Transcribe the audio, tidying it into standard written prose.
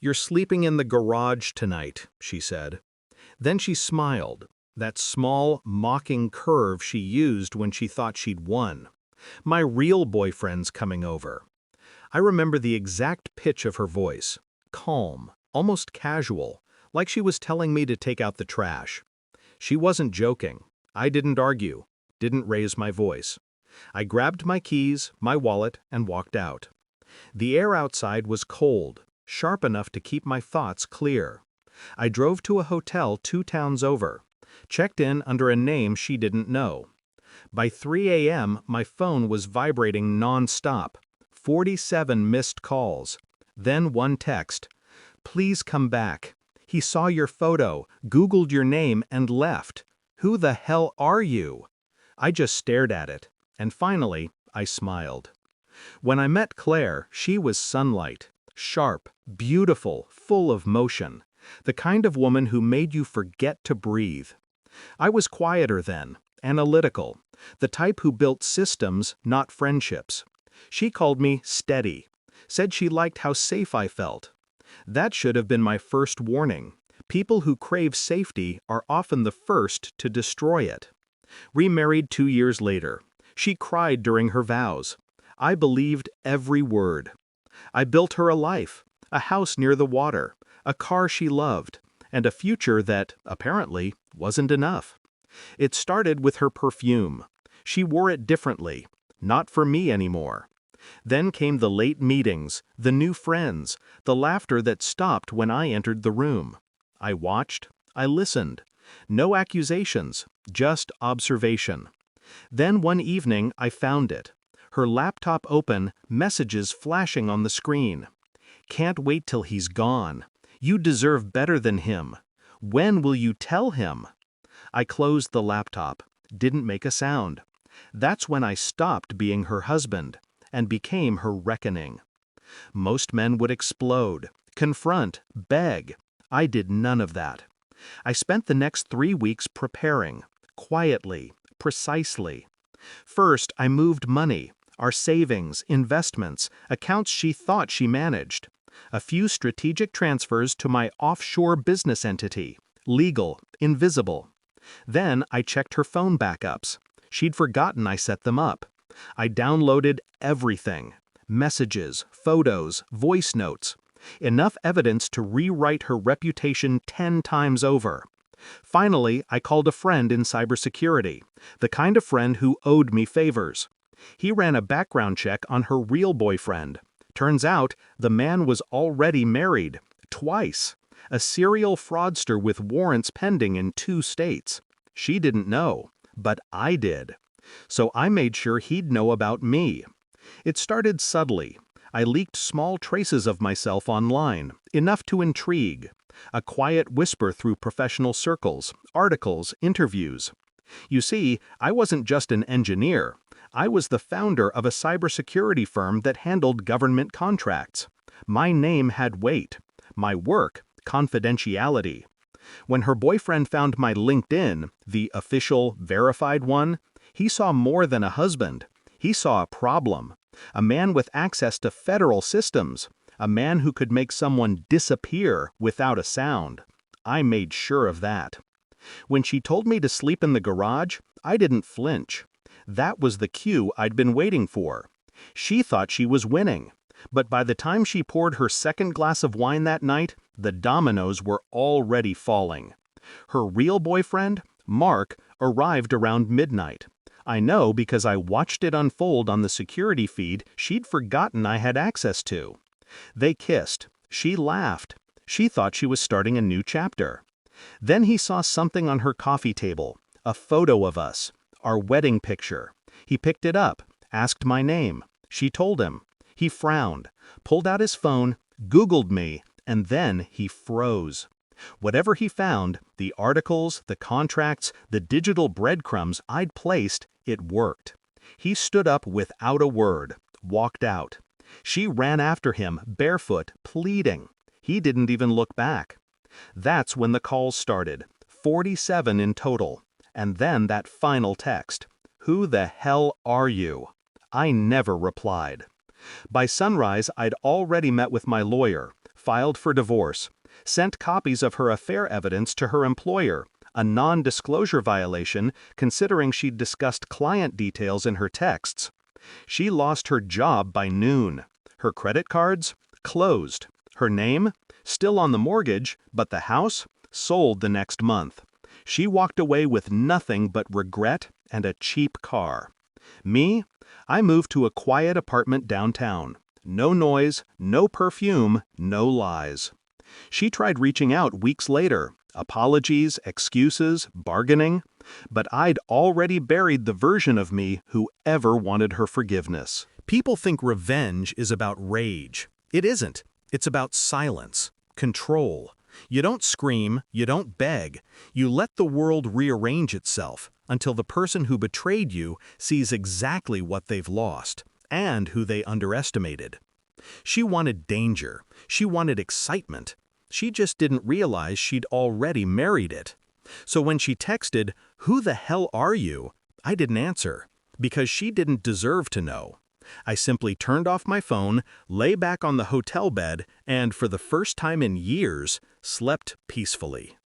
"You're sleeping in the garage tonight," she said. Then she smiled, that small, mocking curve she used when she thought she'd won. "My real boyfriend's coming over." I remember the exact pitch of her voice, calm, almost casual, like she was telling me to take out the trash. She wasn't joking. I didn't argue, didn't raise my voice. I grabbed my keys, my wallet, and walked out. The air outside was cold, sharp enough to keep my thoughts clear. I drove to a hotel 2 towns over, checked in under a name she didn't know. By 3 a.m., my phone was vibrating non-stop, 47 missed calls. Then one text, "Please come back. He saw your photo, Googled your name, and left. Who the hell are you?" I just stared at it, and finally, I smiled. When I met Claire, she was sunlight, sharp, beautiful, full of motion, the kind of woman who made you forget to breathe. I was quieter then, analytical, the type who built systems, not friendships. She called me steady, said she liked how safe I felt. That should have been my first warning. People who crave safety are often the first to destroy it. Remarried 2 years later, she cried during her vows. I believed every word. I built her a life, a house near the water, a car she loved, and a future that, apparently, wasn't enough. It started with her perfume. She wore it differently, not for me anymore. Then came the late meetings, the new friends, the laughter that stopped when I entered the room. I watched, I listened. No accusations, just observation. Then one evening I found it. Her laptop open, messages flashing on the screen. "Can't wait till he's gone. You deserve better than him. When will you tell him?" I closed the laptop, didn't make a sound. That's when I stopped being her husband and became her reckoning. Most men would explode, confront, beg. I did none of that. I spent the next 3 weeks preparing, quietly, precisely. First, I moved money, our savings, investments, accounts she thought she managed. A few strategic transfers to my offshore business entity, legal, invisible. Then I checked her phone backups. She'd forgotten I set them up. I downloaded everything. Messages, photos, voice notes. Enough evidence to rewrite her reputation 10 times over. Finally, I called a friend in cybersecurity, the kind of friend who owed me favors. He ran a background check on her real boyfriend. Turns out, the man was already married, twice. A serial fraudster with warrants pending in 2 states. She didn't know, but I did. So I made sure he'd know about me. It started subtly. I leaked small traces of myself online, enough to intrigue. A quiet whisper through professional circles, articles, interviews. You see, I wasn't just an engineer. I was the founder of a cybersecurity firm that handled government contracts. My name had weight. My work, confidentiality. When her boyfriend found my LinkedIn, the official, verified one, he saw more than a husband. He saw a problem. A man with access to federal systems. A man who could make someone disappear without a sound. I made sure of that. When she told me to sleep in the garage, I didn't flinch. That was the cue I'd been waiting for. She thought she was winning. But by the time she poured her second glass of wine that night, the dominoes were already falling. Her real boyfriend, Mark, arrived around midnight. I know because I watched it unfold on the security feed she'd forgotten I had access to. They kissed. She laughed. She thought she was starting a new chapter. Then he saw something on her coffee table, a photo of us, our wedding picture. He picked it up, asked my name. She told him. He frowned, pulled out his phone, Googled me, and then he froze. Whatever he found, the articles, the contracts, the digital breadcrumbs I'd placed, it worked. He stood up without a word, walked out. She ran after him, barefoot, pleading. He didn't even look back. That's when the calls started, 47 in total. And then that final text, "Who the hell are you?" I never replied. By sunrise, I'd already met with my lawyer, filed for divorce, sent copies of her affair evidence to her employer, a non-disclosure violation considering she'd discussed client details in her texts. She lost her job by noon. Her credit cards? Closed. Her name? Still on the mortgage, but the house? Sold the next month. She walked away with nothing but regret and a cheap car. Me? I moved to a quiet apartment downtown. No noise, no perfume, no lies. She tried reaching out weeks later. Apologies, excuses, bargaining. But I'd already buried the version of me who ever wanted her forgiveness. People think revenge is about rage. It isn't. It's about silence, control. You don't scream, you don't beg. You let the world rearrange itself until the person who betrayed you sees exactly what they've lost and who they underestimated. She wanted danger. She wanted excitement. She just didn't realize she'd already married it. So when she texted, "Who the hell are you?" I didn't answer, because she didn't deserve to know. I simply turned off my phone, lay back on the hotel bed, and for the first time in years, slept peacefully.